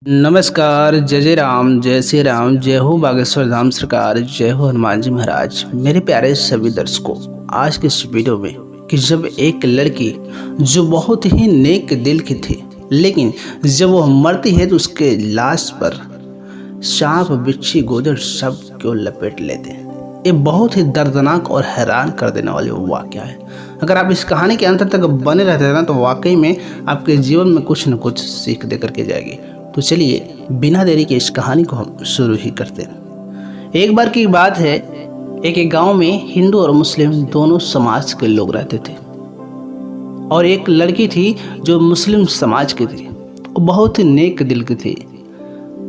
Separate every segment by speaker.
Speaker 1: नमस्कार। जय जय राम, जय श्री राम, जय हो बागेश्वर धाम सरकार, जय हो हनुमान जी महाराज। मेरे प्यारे सभी दर्शकों, आज के इस वीडियो में कि जब एक लड़की जो बहुत ही नेक दिल की थी, लेकिन जब वह मरती है तो उसके लाश पर सांप बिच्छी गोदर सब क्यों लपेट लेते हैं। ये बहुत ही दर्दनाक और हैरान कर देने वाली वाक़या है। अगर आप इस कहानी के अंत तक बने रहते हैं ना, तो वाकई में आपके जीवन में कुछ न कुछ सीख दे करके जाएगी। तो चलिए बिना देरी के इस कहानी को हम शुरू ही करते हैं। एक बार की बात है, एक गांव में हिंदू और मुस्लिम दोनों समाज के लोग रहते थे और एक लड़की थी जो मुस्लिम समाज की थी। वो बहुत ही नेक दिल की थी।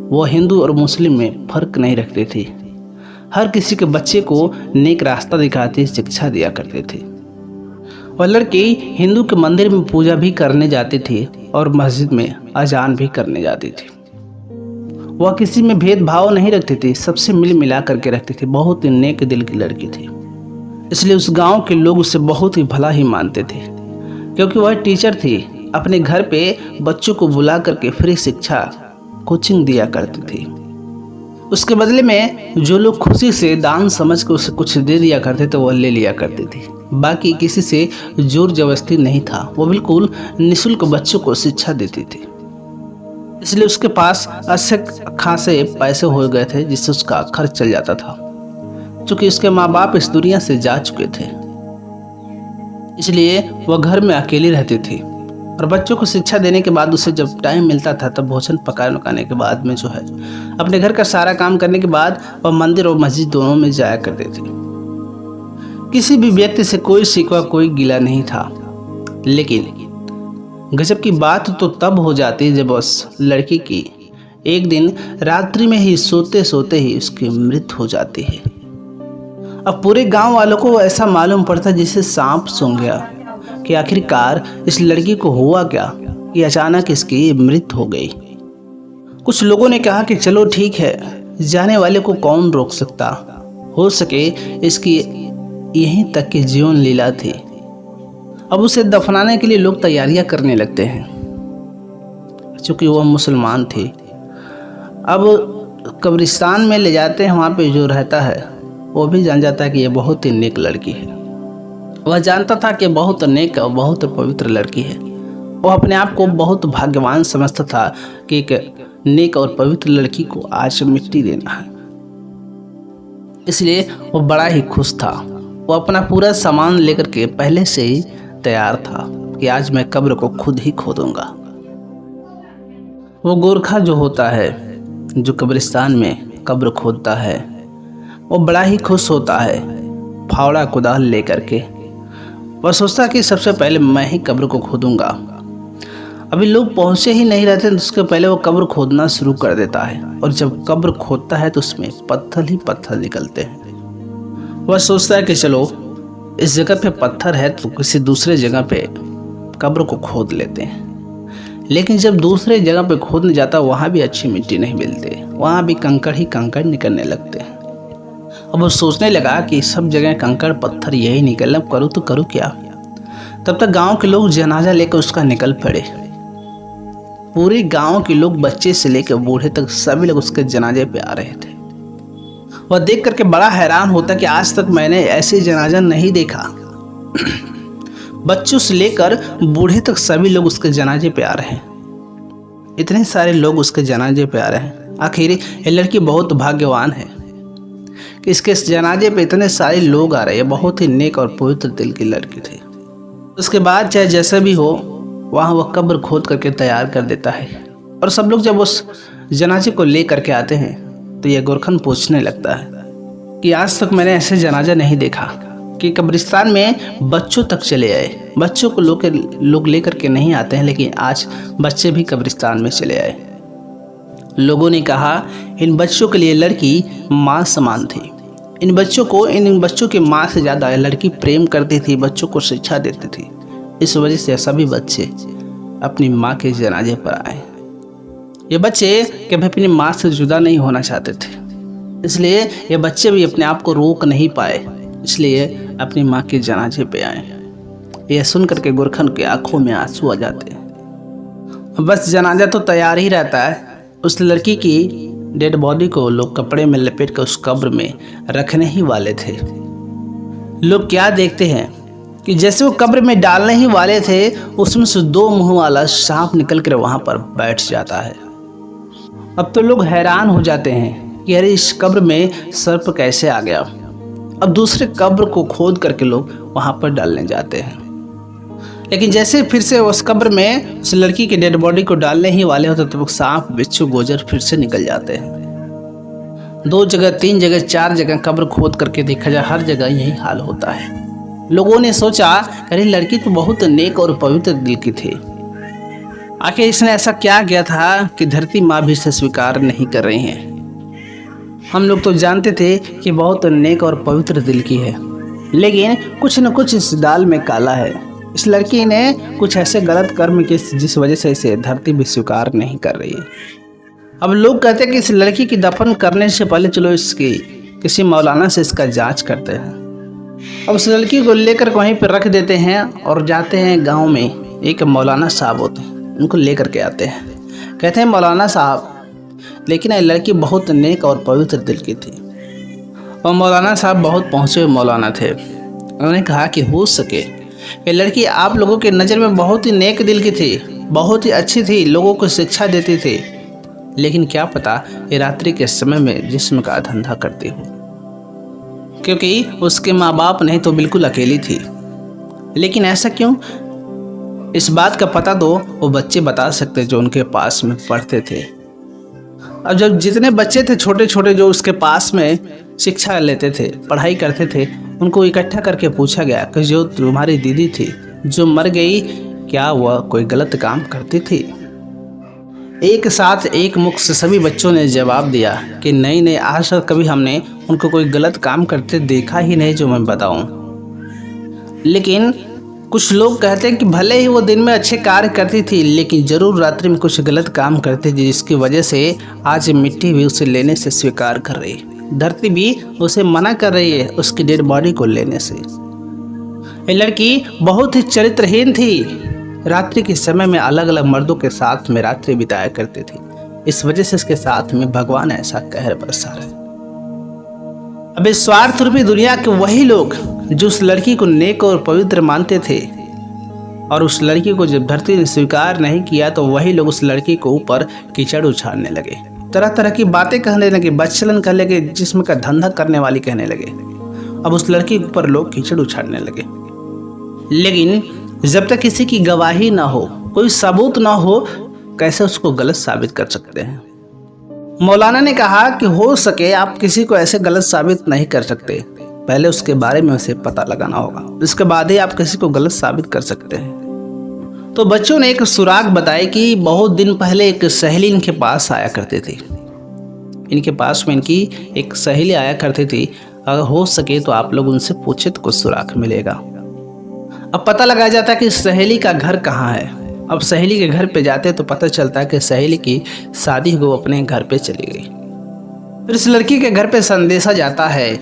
Speaker 1: वो हिंदू और मुस्लिम में फ़र्क नहीं रखती थी। हर किसी के बच्चे को नेक रास्ता दिखाती, शिक्षा दिया करते थे। वह लड़की हिंदू के मंदिर में पूजा भी करने जाती थी और मस्जिद में अजान भी करने जाती थी। वह किसी में भेदभाव नहीं रखती थी, सबसे मिल मिला करके रखती थी। बहुत ही नेक दिल की लड़की थी, इसलिए उस गांव के लोग उसे बहुत ही भला ही मानते थे, क्योंकि वह टीचर थी। अपने घर पे बच्चों को बुला करके फ्री शिक्षा कोचिंग दिया करती थी। उसके बदले में जो लोग खुशी से दान समझ कर उसे कुछ दे दिया करते थे, वह ले लिया करती थी। बाकी किसी से जोर जबरदस्ती नहीं था। वो बिल्कुल निःशुल्क बच्चों को शिक्षा देती थी, इसलिए उसके पास अच्छे खासे पैसे हो गए थे, जिससे उसका खर्च चल जाता था। क्योंकि उसके माँ बाप इस दुनिया से जा चुके थे, इसलिए वह घर में अकेली रहती थी। और बच्चों को शिक्षा देने के बाद उसे जब टाइम मिलता था, तब भोजन पकाने के बाद में जो है, अपने घर का सारा काम करने के बाद वह मंदिर और मस्जिद दोनों में जाया करते थे। किसी भी व्यक्ति से कोई शिकवा, कोई गिला नहीं था। लेकिन गजब की बात तो तब हो जाती जब उस लड़की की एक दिन रात्रि में ही सोते सोते ही उसकी मृत्यु हो जाती है। अब पूरे गांव वालों को ऐसा मालूम पड़ता जैसे सांप सूंघ गया कि आखिरकार इस लड़की को हुआ क्या कि अचानक इसकी मृत्यु हो गई। कुछ लोगों ने कहा कि चलो ठीक है, जाने वाले को कौन रोक सकता, हो सके इसकी यहीं तक की जीवन लीला थी। अब उसे दफनाने के लिए लोग तैयारियां करने लगते हैं, क्योंकि वह मुसलमान थे। अब कब्रिस्तान में ले जाते हैं, वहाँ पे जो रहता है वो भी जान जाता है कि यह बहुत ही नेक लड़की है। वह जानता था कि बहुत नेक और बहुत पवित्र लड़की है। वह अपने आप को बहुत भाग्यवान समझता था कि एक नेक और पवित्र लड़की को आज मिट्टी देना है। इसलिए वह बड़ा ही खुश था। वो अपना पूरा सामान लेकर के पहले से ही तैयार था कि आज मैं कब्र को खुद ही खोदूंगा। वो गोरखा जो होता है, जो कब्रिस्तान में कब्र खोदता है, वो बड़ा ही खुश होता है। फावड़ा कुदाल लेकर के वह सोचता कि सबसे पहले मैं ही कब्र को खोदूंगा। अभी लोग पहुंचे ही नहीं रहते तो उसके पहले वो कब्र खोदना शुरू कर देता है। और जब कब्र खोदता है तो उसमें पत्थर ही पत्थर निकलते हैं। वह सोचता है कि चलो इस जगह पे पत्थर है तो किसी दूसरे जगह पे कब्र को खोद लेते हैं। लेकिन जब दूसरे जगह पे खोदने जाता, वहाँ भी अच्छी मिट्टी नहीं मिलती, वहाँ भी कंकड़ ही कंकड़ निकलने लगते हैं। अब वो सोचने लगा कि सब जगह कंकड़ पत्थर यही निकल, अब करूँ तो करूँ क्या। तब तक गांव के लोग जनाजा लेकर उसका निकल पड़े। पूरे गांव के लोग, बच्चे से लेकर बूढ़े तक, सभी लोग उसके जनाजे पे आ रहे थे। वह देख करके बड़ा हैरान होता कि आज तक मैंने ऐसे जनाजा नहीं देखा। बच्चों से लेकर बूढ़े तक सभी लोग उसके जनाजे पे आ रहे हैं। इतने सारे लोग उसके जनाजे पे आ रहे हैं। आखिर ये लड़की बहुत भाग्यवान है कि इसके जनाजे पे इतने सारे लोग आ रहे हैं। बहुत ही नेक और पवित्र दिल की लड़की थी। उसके बाद चाहे जैसा भी हो, वहाँ वह कब्र खोद करके तैयार कर देता है। और सब लोग जब उस जनाजे को ले करके आते हैं तो यह गोरखन पूछने लगता है कि आज तक मैंने ऐसे जनाजा नहीं देखा कि कब्रिस्तान में बच्चों तक चले आए। बच्चों को लोग लेकर के नहीं आते हैं, लेकिन आज बच्चे भी कब्रिस्तान में चले आए। लोगों ने कहा इन बच्चों के लिए लड़की माँ समान थी। इन बच्चों की माँ से ज़्यादा लड़की प्रेम करती थी, बच्चों को शिक्षा देती थी। इस वजह से सभी बच्चे अपनी माँ के जनाजे पर आए। ये बच्चे कभी अपनी माँ से जुदा नहीं होना चाहते थे, इसलिए ये बच्चे भी अपने आप को रोक नहीं पाए, इसलिए अपनी माँ के जनाजे पे आए। यह सुन करके गोरखन के आंखों में आंसू आ जाते हैं। बस जनाजा तो तैयार ही रहता है, उस लड़की की डेड बॉडी को लोग कपड़े में लपेट कर उस कब्र में रखने ही वाले थे। लोग क्या देखते हैं कि जैसे वो कब्र में डालने ही वाले थे, उसमें से 2 मुंह वाला सांप निकल कर वहां पर बैठ जाता है। अब तो लोग हैरान हो जाते हैं कि अरे इस कब्र में सर्प कैसे आ गया। अब दूसरे कब्र को खोद करके लोग वहां पर डालने जाते हैं, लेकिन जैसे फिर से उस कब्र में उस लड़की की डेड बॉडी को डालने ही वाले होते तो सांप बिच्छू गोजर फिर से निकल जाते हैं। 2 जगह 3 जगह 4 जगह कब्र खोद करके देखा जाए, हर जगह यही हाल होता है। लोगों ने सोचा अरे लड़की तो बहुत नेक और पवित्र दिल की थी, आखिर इसने ऐसा क्या किया था कि धरती माँ भी इसे स्वीकार नहीं कर रही हैं। हम लोग तो जानते थे कि बहुत नेक और पवित्र दिल की है, लेकिन कुछ न कुछ इस दाल में काला है। इस लड़की ने कुछ ऐसे गलत कर्म किए जिस वजह से इसे धरती भी स्वीकार नहीं कर रही है। अब लोग कहते हैं कि इस लड़की की दफन करने से पहले चलो इसकी किसी मौलाना से इसका जांच करते हैं। अब उस लड़की को लेकर वहीं पर रख देते हैं और जाते हैं गांव में। एक मौलाना साहब होते हैं, उनको लेकर के आते हैं। कहते हैं मौलाना साहब, लेकिन ये लड़की बहुत नेक और पवित्र दिल की थी। और मौलाना साहब बहुत पहुँचे हुए मौलाना थे। उन्होंने कहा कि हो सके ये लड़की आप लोगों के नज़र में बहुत ही नेक दिल की थी, बहुत ही अच्छी थी, लोगों को शिक्षा देती थी, लेकिन क्या पता ये रात्रि के समय में जिस्म का धंधा करती हो, क्योंकि उसके माँ बाप नहीं तो बिल्कुल अकेली थी। लेकिन ऐसा क्यों, इस बात का पता तो वो बच्चे बता सकते जो उनके पास में पढ़ते थे। अब जब जितने बच्चे थे छोटे छोटे जो उसके पास में शिक्षा लेते थे, पढ़ाई करते थे, उनको इकट्ठा करके पूछा गया कि जो तुम्हारी दीदी थी जो मर गई, क्या वह कोई गलत काम करती थी? एक साथ एक मुख से सभी बच्चों ने जवाब दिया कि नहीं नहीं, आज तक कभी हमने उनको कोई गलत काम करते देखा ही नहीं जो मैं बताऊं। लेकिन कुछ लोग कहते हैं कि भले ही वो दिन में अच्छे कार्य करती थी, लेकिन ज़रूर रात्रि में कुछ गलत काम करती थी, जिसकी वजह से आज मिट्टी भी उसे लेने से स्वीकार कर रही है, धरती भी उसे मना कर रही है उसकी डेड बॉडी को लेने से। ये लड़की बहुत ही चरित्रहीन थी, रात्रि के समय में अलग अलग मर्दों के साथ में रात्रि बिताया करती थी, इस वजह से इसके साथ में भगवान ऐसा कहर बरसा रहे। अब इस स्वार्थ रूपी दुनिया के वही लोग जो उस लड़की को नेक और पवित्र मानते थे, और उस लड़की को जब धरती ने स्वीकार नहीं किया तो वही लोग उस लड़की को ऊपर कीचड़ उछालने लगे, तरह तरह की बातें कहने लगे, बच्चलन कहने लगे, जिस्म का धंधा करने वाली कहने लगे। अब उस लड़की के ऊपर लोग कीचड़ उछालने लगे। लेकिन जब तक किसी की गवाही ना हो, कोई सबूत ना हो, कैसे उसको गलत साबित कर सकते हैं? मौलाना ने कहा कि हो सके आप किसी को ऐसे गलत साबित नहीं कर सकते, पहले उसके बारे में उसे पता लगाना होगा, उसके बाद ही आप किसी को गलत साबित कर सकते हैं। तो बच्चों ने एक सुराग बताई कि बहुत दिन पहले एक सहेली इनके पास आया करती थी। इनके पास में इनकी एक सहेली आया करती थी, अगर हो सके तो आप लोग उनसे पूछे तो कुछ सुराग मिलेगा। अब पता लगाया जाता है कि सहेली का घर कहाँ है। अब सहेली के घर पे जाते तो पता चलता है कि सहेली की शादी हो अपने घर पे चली गई। फिर इस लड़की के घर पे संदेशा जाता है,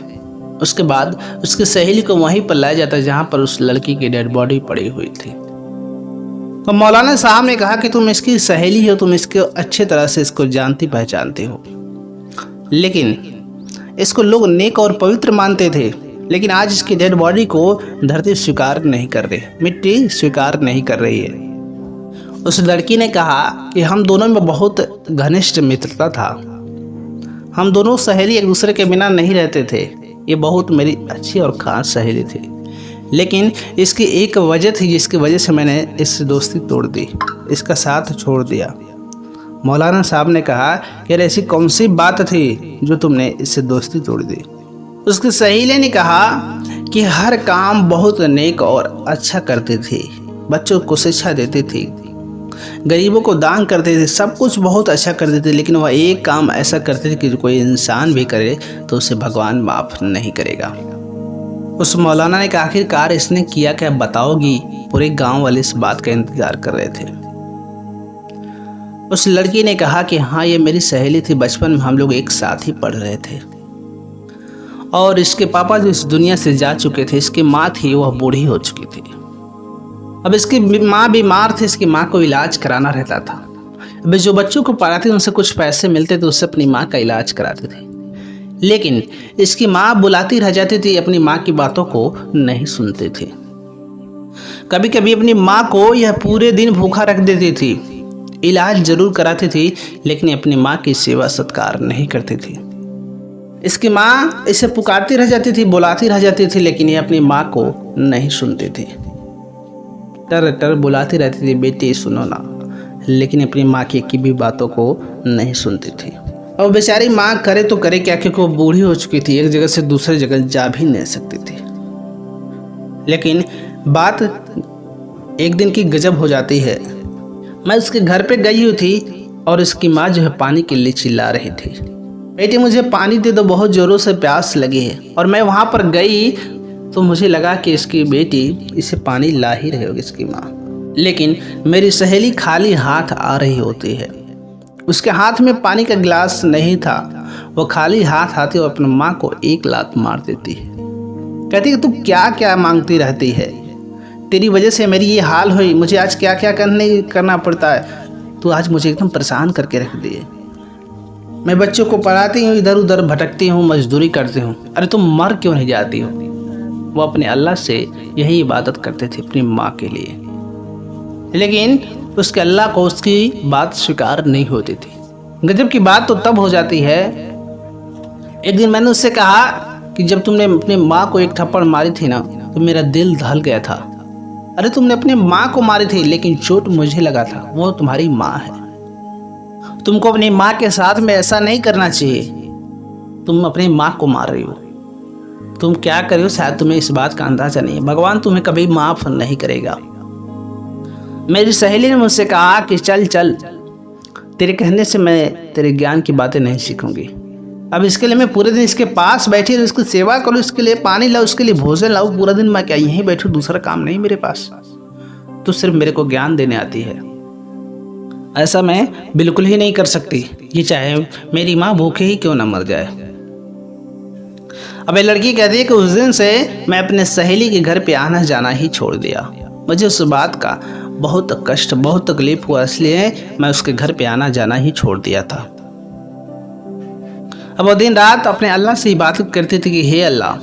Speaker 1: उसके बाद उसकी सहेली को वहीं पर लाया जाता है जहाँ पर उस लड़की की डेड बॉडी पड़ी हुई थी। तो मौलाना साहब ने कहा कि तुम इसकी सहेली हो, तुम इसको अच्छे तरह से इसको जानती पहचानती हो, लेकिन इसको लोग नेक और पवित्र मानते थे, लेकिन आज इसकी डेड बॉडी को धरती स्वीकार नहीं कर रही, मिट्टी स्वीकार नहीं कर रही है। उस लड़की ने कहा कि हम दोनों में बहुत घनिष्ठ मित्रता था, हम दोनों सहेली एक दूसरे के बिना नहीं रहते थे, ये बहुत मेरी अच्छी और खास सहेली थी, लेकिन इसकी एक वजह थी जिसकी वजह से मैंने इससे दोस्ती तोड़ दी, इसका साथ छोड़ दिया। मौलाना साहब ने कहा कि ऐसी कौन सी बात थी जो तुमने इससे दोस्ती तोड़ दी? उसकी सहेली ने कहा कि हर काम बहुत नेक और अच्छा करती थी, बच्चों को शिक्षा देती थी, गरीबों को दान करते थे, सब कुछ बहुत अच्छा करते थे, लेकिन वह एक काम ऐसा करते थे कि कोई इंसान भी करे तो उसे भगवान माफ़ नहीं करेगा। उस मौलाना ने कहा आखिरकार इसने किया क्या बताओगी? पूरे गांव वाले इस बात का इंतजार कर रहे थे। उस लड़की ने कहा कि हाँ, ये मेरी सहेली थी, बचपन में हम लोग एक साथ ही पढ़ रहे थे, और इसके पापा जो इस दुनिया से जा चुके थे, इसकी माँ थी वह बूढ़ी हो चुकी थी। अब इसकी माँ बीमार थी, इसकी माँ को इलाज कराना रहता था। वे जो बच्चों को पढ़ाते उनसे कुछ पैसे मिलते थे, उससे अपनी माँ का इलाज कराते थे। लेकिन इसकी माँ बुलाती रह जाती थी, अपनी माँ की बातों को नहीं सुनते थे। कभी कभी अपनी माँ को यह पूरे दिन भूखा रख देती थी। इलाज जरूर कराती थी, लेकिन अपनी माँ की सेवा सत्कार नहीं करती थी। इसकी माँ इसे पुकारती रह जाती थी, बुलाती रह जाती थी, लेकिन ये अपनी माँ को नहीं सुनती थी। टर टर बुलाती रहती थी, बेटी सुनो ना, लेकिन अपनी माँ की भी बातों को नहीं सुनती थी। और बेचारी माँ करे तो करे क्या, क्योंकि वो बूढ़ी हो चुकी थी, एक जगह से दूसरी जगह जा भी नहीं सकती थी। लेकिन बात एक दिन की गजब हो जाती है। मैं उसके घर पे गई हुई थी और इसकी माँ जो है पानी के लिए चिल्ला रही थी, बेटी मुझे पानी दे दो, बहुत ज़ोरों से प्यास लगी है। और मैं वहाँ पर गई तो मुझे लगा कि इसकी बेटी इसे पानी ला ही रही होगी इसकी माँ, लेकिन मेरी सहेली खाली हाथ आ रही होती है। उसके हाथ में पानी का गिलास नहीं था, वो खाली हाथ आती और अपनी माँ को एक लात मार देती है। कहती है तू क्या क्या मांगती रहती है, तेरी वजह से मेरी ये हाल हुई, मुझे आज क्या क्या करना पड़ता है, तू आज मुझे एकदम परेशान करके रख दिए। मैं बच्चों को पढ़ाती हूँ, इधर उधर भटकती हूँ, मजदूरी करती हूँ, अरे तुम मर क्यों नहीं जाती हो। वो अपने अल्लाह से यही इबादत करते थे अपनी माँ के लिए, लेकिन उसके अल्लाह को उसकी बात स्वीकार नहीं होती थी। गजब की बात तो तब हो जाती है, एक दिन मैंने उससे कहा कि जब तुमने अपनी माँ को एक थप्पड़ मारी थी ना, तो मेरा दिल दहल गया था। अरे तुमने अपनी माँ को मारी थी, लेकिन चोट मुझे लगा था, वो तुम्हारी माँ है। तुमको अपनी माँ के साथ में ऐसा नहीं करना चाहिए, तुम अपनी माँ को मार रही हो। तुम क्या कर रही हो शायद तुम्हें इस बात का अंदाजा नहीं है, भगवान तुम्हें कभी माफ नहीं करेगा। मेरी सहेली ने मुझसे कहा कि चल चल, तेरे कहने से मैं तेरे ज्ञान की बातें नहीं सीखूंगी। अब इसके लिए मैं पूरे दिन इसके पास बैठी रहूं, इसकी सेवा करूँ, इसके लिए पानी लाऊं, उसके लिए भोजन लाऊं, पूरा दिन मैं क्या यहीं बैठूं, दूसरा काम नहीं मेरे पास, तो सिर्फ मेरे को ज्ञान देने आती है। ऐसा मैं बिल्कुल ही नहीं कर सकती, ये चाहे मेरी माँ भूखे ही क्यों ना मर जाए। अब ये लड़की कहती है कि उस दिन से मैं अपने सहेली के घर पे आना जाना ही छोड़ दिया। मुझे उस बात का बहुत कष्ट, बहुत तकलीफ हुआ, इसलिए मैं उसके घर पे आना जाना ही छोड़ दिया था। अब वो दिन रात अपने अल्लाह से ही बात करती थी कि हे अल्लाह,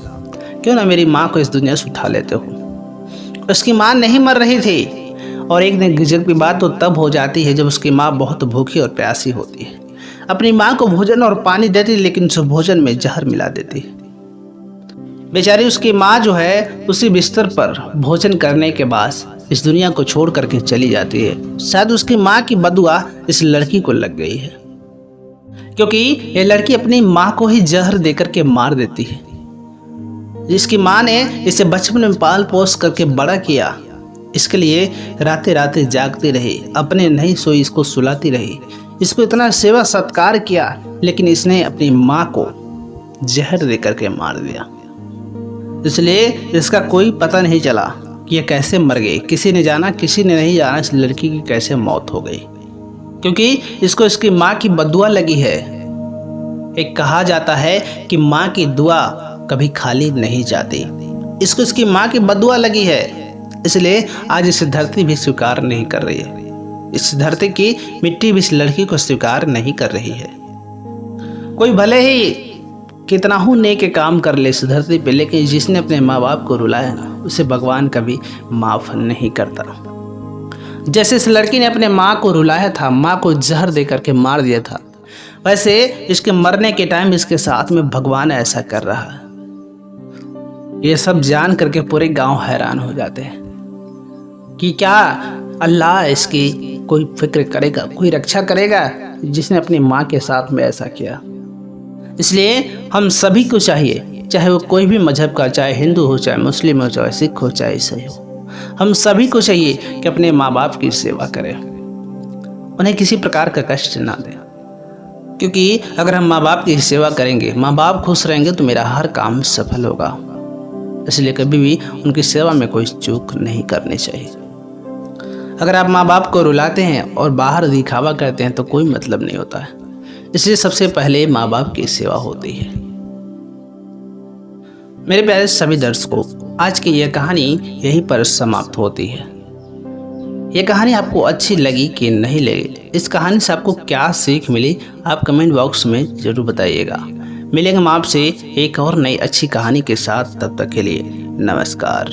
Speaker 1: क्यों ना मेरी माँ को इस दुनिया से उठा लेते हो। उसकी माँ नहीं मर रही थी, और एक दिन गजब की बात तो तब हो जाती है जब उसकी माँ बहुत भूखी और प्यासी होती है। अपनी माँ को भोजन और पानी देती, लेकिन उस भोजन में जहर मिला देती। बेचारी उसकी माँ जो है उसी बिस्तर पर भोजन करने के बाद इस दुनिया को छोड़ करके चली जाती है। शायद उसकी माँ की बदुआ इस लड़की को लग गई है, क्योंकि ये लड़की अपनी माँ को ही जहर देकर के मार देती है। जिसकी माँ ने इसे बचपन में पाल पोस करके बड़ा किया, इसके लिए रातें रातें जागती रही, अपने नहीं सोई इसको सुलाती रही, इसको इतना सेवा सत्कार किया, लेकिन इसने अपनी माँ को जहर देकर के मार दिया। इसलिए इसका कोई पता नहीं चला कि यह कैसे मर गई। किसी ने जाना, किसी ने नहीं जाना इस लड़की की कैसे मौत हो गई, क्योंकि इसको इसकी माँ की बद्दुआ लगी है। एक कहा जाता है कि माँ की दुआ कभी खाली नहीं जाती, इसको इसकी माँ की बद्दुआ लगी है, इसलिए आज इस धरती भी स्वीकार नहीं कर रही है। इस धरती की मिट्टी भी इस लड़की को स्वीकार नहीं कर रही है। कोई भले ही कितना ही नेक काम कर ले इस धरती पे, लेकिन जिसने अपने माँ बाप को रुलाया ना, उसे भगवान कभी माफ नहीं करता। जैसे इस लड़की ने अपने माँ को रुलाया था, माँ को जहर दे करके मार दिया था, वैसे इसके मरने के टाइम इसके साथ में भगवान ऐसा कर रहा है। ये सब जान करके पूरे गांव हैरान हो जाते हैं कि क्या अल्लाह इसकी कोई फिक्र करेगा, कोई रक्षा करेगा, जिसने अपनी माँ के साथ में ऐसा किया। इसलिए हम सभी को चाहिए, चाहे वो कोई भी मजहब का, चाहे हिंदू हो, चाहे मुस्लिम हो, चाहे सिख हो, चाहे ईसाई हो, हम सभी को चाहिए कि अपने माँ बाप की सेवा करें, उन्हें किसी प्रकार का कष्ट ना दें। क्योंकि अगर हम माँ बाप की सेवा करेंगे, माँ बाप खुश रहेंगे, तो मेरा हर काम सफल होगा। इसलिए कभी भी उनकी सेवा में कोई चूक नहीं करनी चाहिए। अगर आप माँ बाप को रुलाते हैं और बाहर दिखावा करते हैं तो कोई मतलब नहीं होता है। इसलिए सबसे पहले माँ बाप की सेवा होती है। मेरे प्यारे सभी दर्शकों, आज की यह कहानी यहीं पर समाप्त होती है। ये कहानी आपको अच्छी लगी कि नहीं लगी, इस कहानी से आपको क्या सीख मिली, आप कमेंट बॉक्स में ज़रूर बताइएगा। मिलेंगे हम आपसे एक और नई अच्छी कहानी के साथ, तब तक के लिए नमस्कार।